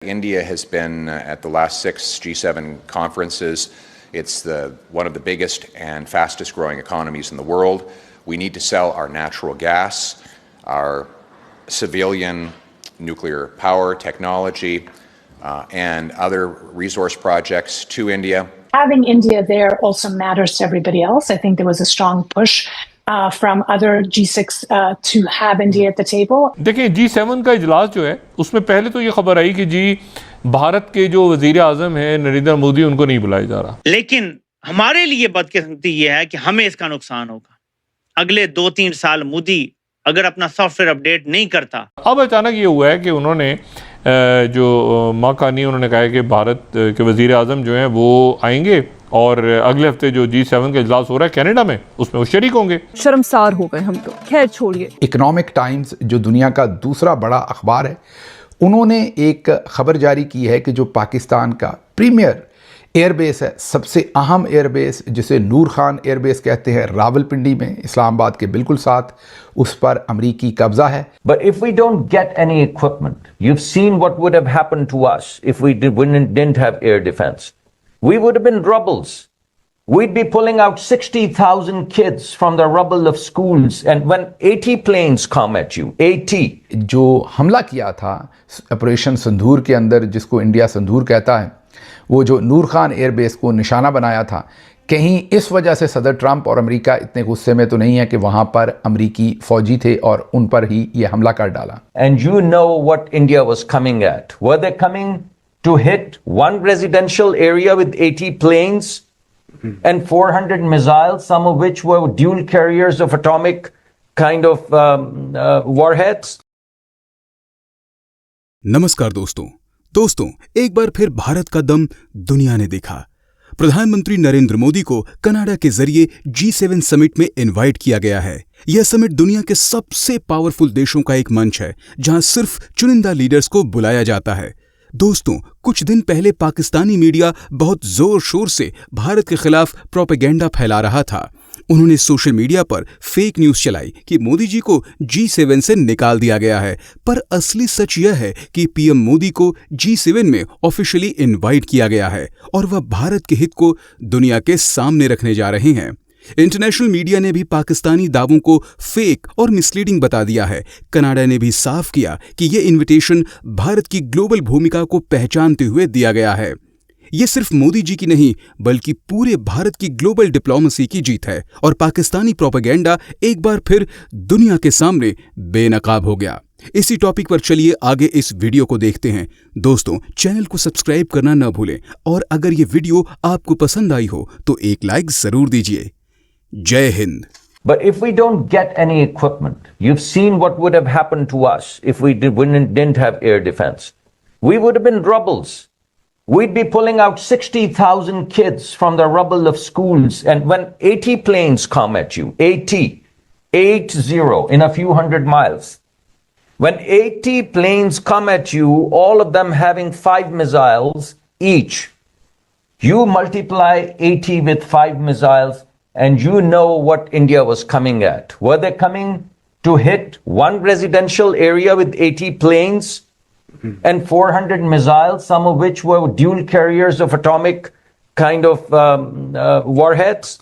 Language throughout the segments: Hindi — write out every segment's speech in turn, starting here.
India has been at the last 6 G7 conferences. It's one of the biggest and fastest growing economies in the world. We need to sell our natural gas, our civilian nuclear power technology, and other resource projects to India. Having India there also matters to everybody else. I think there was a strong push from other G6 to have India at the table. देखिए G7 का इजलास जो है उसमें पहले तो ये खबर आई कि जी भारत के जो वजीर आजम है नरेंद्र मोदी उनको नहीं बुलाया जा रहा, लेकिन हमारे लिए बदकिस्मती ये है कि हमें इसका नुकसान होगा। अगले 2-3 साल मोदी अगर अपना सॉफ्टवेयर अपडेट नहीं करता। अब अचानक ये हुआ है कि उन्होंने जो माकानी उन्होंने कहा है कि भारत के वजीर आजम जो हैं वो आएंगे और अगले हफ्ते जो G7 का इजलास हो रहा है कनाडा में उसमें वो शरीक होंगे। शर्मसार हो गए हम तो। खैर छोड़िए। इकोनॉमिक टाइम्स जो दुनिया का दूसरा बड़ा अखबार है, उन्होंने एक खबर जारी की है कि जो पाकिस्तान का प्रीमियर एयरबेस है, सबसे अहम एयरबेस जिसे नूर खान एयरबेस कहते हैं, रावलपिंडी में इस्लामाबाद के बिल्कुल साथ, उस पर अमरीकी कब्जा है। But if we don't get any equipment, you've seen what would have happened to us if we didn't have air defense. We would have been rebels. We'd be pulling out 60,000 kids from the rubble of schools, and when 80 planes come at you, 80. जो हमला किया था ऑपरेशन संदूर के अंदर, जिसको इंडिया संदूर कहता है, वो जो नूर खान एयरबेस को निशाना बनाया था, कहीं इस वजह से सदर ट्रंप और अमेरिका इतने गुस्से में तो नहीं है कि वहां पर अमेरिकी फौजी थे और उन पर ही ये हमला कर डाला। And you know what India was coming at. Were they coming to hit one residential area with 80 planes and 400 missiles, some of which were dual carriers of atomic kind of warheads? नमस्कार दोस्तों, एक बार फिर भारत का दम दुनिया ने देखा। प्रधानमंत्री नरेंद्र मोदी को कनाडा के जरिए G7 समिट में इनवाइट किया गया है। यह समिट दुनिया के सबसे पावरफुल देशों का एक मंच है जहां सिर्फ चुनिंदा लीडर्स को बुलाया जाता है। दोस्तों, कुछ दिन पहले पाकिस्तानी मीडिया बहुत जोर शोर से भारत के खिलाफ प्रोपेगेंडा फैला रहा था। उन्होंने सोशल मीडिया पर फेक न्यूज चलाई कि मोदी जी को G7 से निकाल दिया गया है, पर असली सच यह है कि पीएम मोदी को G7 में ऑफिशियली इनवाइट किया गया है और वह भारत के हित को दुनिया के सामने रखने जा रहे हैं। इंटरनेशनल मीडिया ने भी पाकिस्तानी दावों को फेक और मिसलीडिंग बता दिया है। कनाडा ने भी साफ किया कि यह इन्विटेशन भारत की ग्लोबल भूमिका को पहचानते हुए दिया गया है। ये सिर्फ मोदी जी की नहीं बल्कि पूरे भारत की ग्लोबल डिप्लोमेसी की जीत है और पाकिस्तानी प्रोपेगेंडा एक बार फिर दुनिया के सामने बेनकाब हो गया। इसी टॉपिक पर चलिए आगे इस वीडियो को देखते हैं। दोस्तों, चैनल को सब्सक्राइब करना न भूलें और अगर ये वीडियो आपको पसंद आई हो तो एक लाइक जरूर दीजिए। जय Hind. But if we don't get any equipment, you've seen what would have happened to us if we didn't have air defense. We would have been rebels. We'd be pulling out 60,000 kids from the rubble of schools, and when 80 planes come at you, 80 in a few hundred miles, when 80 planes come at you, all of them having 5 missiles each, you multiply 80 with 5 missiles, and you know what India was coming at. Were they coming to hit one residential area with 80 planes and 400 missiles, some of which were dual carriers of atomic kind of warheads?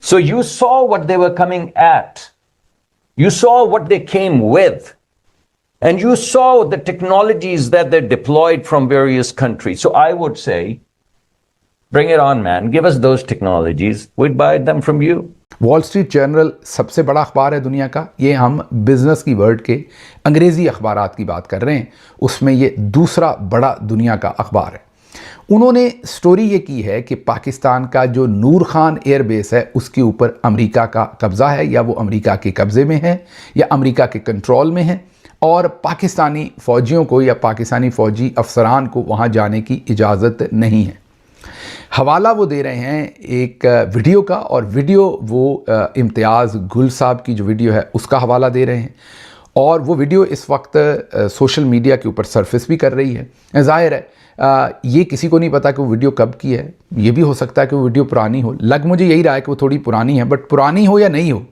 So you saw what they were coming at. You saw what they came with. And you saw the technologies that they deployed from various countries. So I would say, bring it on, man. Give us those technologies. We'd buy them from you. Wall street journal सबसे बड़ा अखबार है दुनिया का। ये हम बिजनेस की वर्ल्ड के अंग्रेज़ी अखबारात की बात कर रहे हैं, उसमें ये दूसरा बड़ा दुनिया का अखबार है। उन्होंने स्टोरी ये की है कि पाकिस्तान का जो नूर खान एयरबेस है उसके ऊपर अमेरिका का कब्ज़ा है, या वो अमेरिका के कब्ज़े में है या अमेरिका के कंट्रोल में है, और पाकिस्तानी फ़ौजियों को या पाकिस्तानी फ़ौजी अफसरान को वहाँ जाने की इजाज़त नहीं है। हवाला वो दे रहे हैं एक वीडियो का, और वीडियो वो इम्तियाज़ गुल साहब की जो वीडियो है उसका हवाला दे रहे हैं, और वो वीडियो इस वक्त सोशल मीडिया के ऊपर सरफेस भी कर रही है। ज़ाहिर है ये किसी को नहीं पता कि वो वीडियो कब की है। ये भी हो सकता है कि वो वीडियो पुरानी हो, लग मुझे यही रहा है कि वो थोड़ी पुरानी है, बट पुरानी हो या नहीं हो,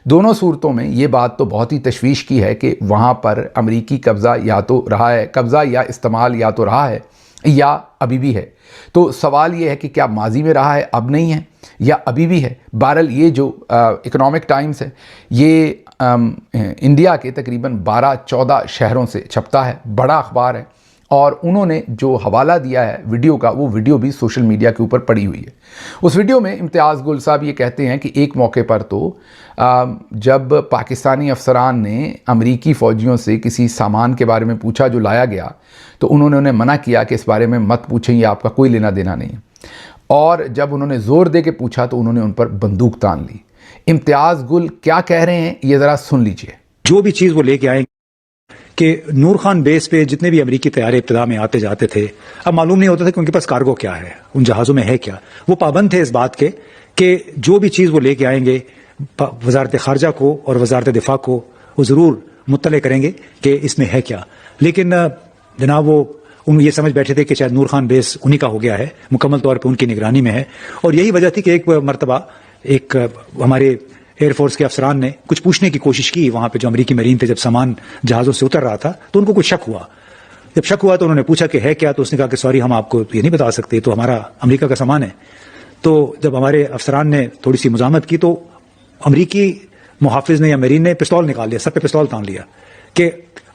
दोनों सूरतों में ये बात तो बहुत ही तशवीश की है कि वहाँ पर अमरीकी कब्ज़ा या तो रहा है, कब्ज़ा या इस्तेमाल या तो रहा है या अभी भी है। तो सवाल ये है कि क्या माजी में रहा है, अब नहीं है, या अभी भी है। बहरहाल ये जो इकोनॉमिक टाइम्स है ये इंडिया के तकरीबन 12-14 शहरों से छपता है, बड़ा अखबार है, और उन्होंने जो हवाला दिया है वीडियो का, वो वीडियो भी सोशल मीडिया के ऊपर पड़ी हुई है। उस वीडियो में इम्तियाज़ गुल साहब ये कहते हैं कि एक मौके पर तो जब पाकिस्तानी अफसरान ने अमरीकी फ़ौजियों से किसी सामान के बारे में पूछा जो लाया गया, तो उन्होंने उन्हें मना किया कि इस बारे में मत पूछें, ये आपका कोई लेना देना नहीं है। और जब उन्होंने ज़ोर दे के पूछा तो उन्होंने उन पर बंदूक तान ली। इम्तियाज़ गुल क्या कह रहे हैं ये ज़रा सुन लीजिए। जो भी चीज़ वो लेके आए कि नूर खान बेस पे जितने भी अमरीकी तैयारे इब्तिदा में आते जाते थे, अब मालूम नहीं होता था कि उनके पास कार्गो क्या है, उन जहाज़ों में है क्या। वो पाबंद थे इस बात के कि जो भी चीज़ वो लेके आएंगे वजारत खारजा को और वजारत दिफा को वो ज़रूर मुत्तले करेंगे कि इसमें है क्या। लेकिन जनाब वो उन ये समझ बैठे थे कि शायद नूर खान बेस उन्हीं का हो गया है, मुकम्मल तौर पर उनकी निगरानी में है। और यही वजह थी कि एक मरतबा एक हमारे एयरफोर्स के अफसरान ने कुछ पूछने की कोशिश की वहां पे जो अमरीकी मरीन थे, जब सामान जहाज़ों से उतर रहा था तो उनको कुछ शक हुआ। जब शक हुआ तो उन्होंने पूछा कि है क्या, तो उसने कहा कि सॉरी हम आपको ये नहीं बता सकते, तो हमारा अमेरिका का सामान है। तो जब हमारे अफसरान ने थोड़ी सी मुजामत की तो अमरीकी मुहाफिज ने या मरीन ने पिस्तौल निकाल लिया, सर पे पिस्तौल तान लिया कि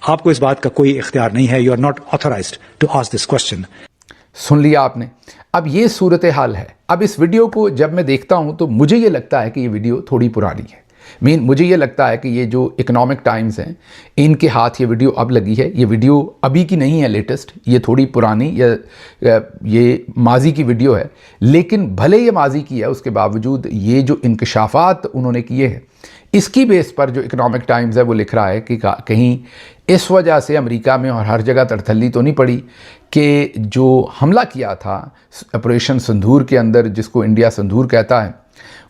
आपको इस बात का कोई इख्तियार नहीं है, you are not authorised to ask this question. सुन लिया आपने। अब ये सूरत हाल है। अब इस वीडियो को जब मैं देखता हूँ तो मुझे ये लगता है कि ये वीडियो थोड़ी पुरानी है। मुझे ये लगता है कि ये जो इकोनॉमिक टाइम्स हैं इनके हाथ ये वीडियो अब लगी है। ये वीडियो अभी की नहीं है लेटेस्ट, ये थोड़ी पुरानी या ये माजी की वीडियो है। लेकिन भले ये माजी की है उसके बावजूद ये जो इंकशाफात उन्होंने किए हैं इसकी बेस पर जो इकोनॉमिक टाइम्स है वो लिख रहा है कि कहीं इस वजह से अमेरिका में और हर जगह तरथल्ली तो नहीं पड़ी कि जो हमला किया था ऑपरेशन संदूर के अंदर, जिसको इंडिया संदूर कहता है,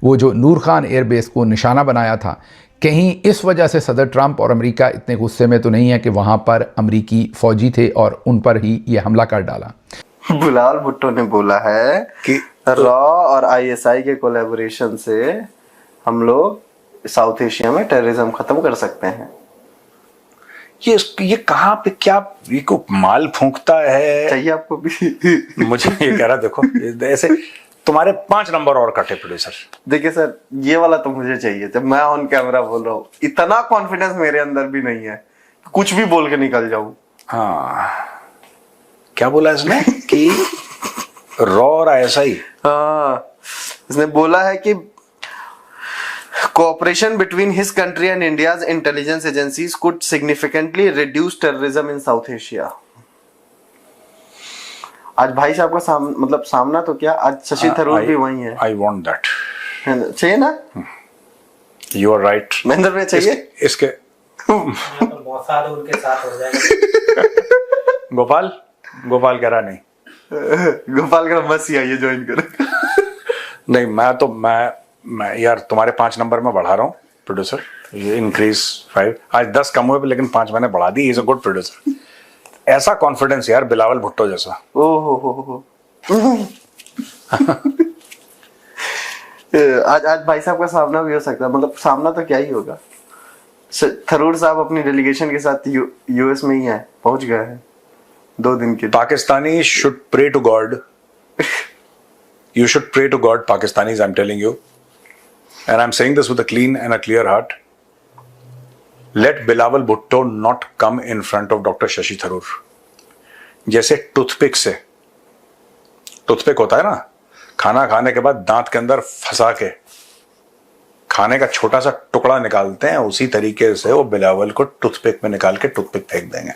वो जो नूर खान एयरबेस को निशाना बनाया था, कहीं इस वजह से सदर ट्रंप और अमेरिका इतने गुस्से में तो नहीं है कि वहाँ पर अमेरिकी फ़ौजी थे और उन पर ही ये हमला कर डाला। बिलावल भुट्टो ने बोला है कि रॉ और आईएसआई के कोलैबोरेशन से हम लोग साउथ एशिया में टेररिज्म खत्म कर सकते हैं। ये कहाँ पे क्या ये को माल फूंकता है, चाहिए आपको भी? मुझे ये कह रहा देखो ऐसे तुम्हारे 5 नंबर और कटे प्रोड्यूसर। देखिए सर, ये वाला तो मुझे चाहिए। जब मैं ऑन कैमरा बोल रहा हूँ इतना कॉन्फिडेंस मेरे अंदर भी नहीं है, कुछ भी बोल के निकल जाऊं। हाँ, क्या बोला इसने कि रॉ और आईएसआई? हाँ, इसने बोला है कि cooperation between his country and India's intelligence agencies could significantly reduce terrorism in South Asia. आज भाई साहब का मतलब सामना तो क्या, आज शशि थरूर भी वही है। I want that. चाहिए ना? You are right. महेंद्र में चाहिए? इसके मौसाद उनके साथ हो जाएगा। गोपाल कह रहा नहीं। गोपाल कह रहा मसी आइए ज्वाइन कर। नहीं, मैं यार तुम्हारे 5 नंबर में बढ़ा रहा हूँ प्रोड्यूसर। ये इंक्रीज 5, आज 10 कम हुए लेकिन 5 मैंने बढ़ा दी। Is a good producer. ऐसा कॉन्फिडेंस यार बिलावल भुट्टो जैसा। ओहो आज भाई साहब का सामना भी हो सकता है। मतलब सामना तो क्या ही होगा। थरूर साहब अपनी डेलीगेशन के साथ यूएस में ही है, पहुंच गए हैं 2 दिन के। Pakistani should pray to God. You should pray to God, Pakistanis, I'm telling you. And I'm saying this with a clean and a clear heart. Let Bilawal Bhutto not come in front of Dr. Shashi Tharoor. जैसे टूथपिक से, टूथपिक होता है ना, खाना खाने के बाद दांत के अंदर फंसा के खाने का छोटा सा टुकड़ा निकालते हैं, उसी तरीके से वो बिलावल को टूथपिक में निकाल के टूथपिक फेंक देंगे।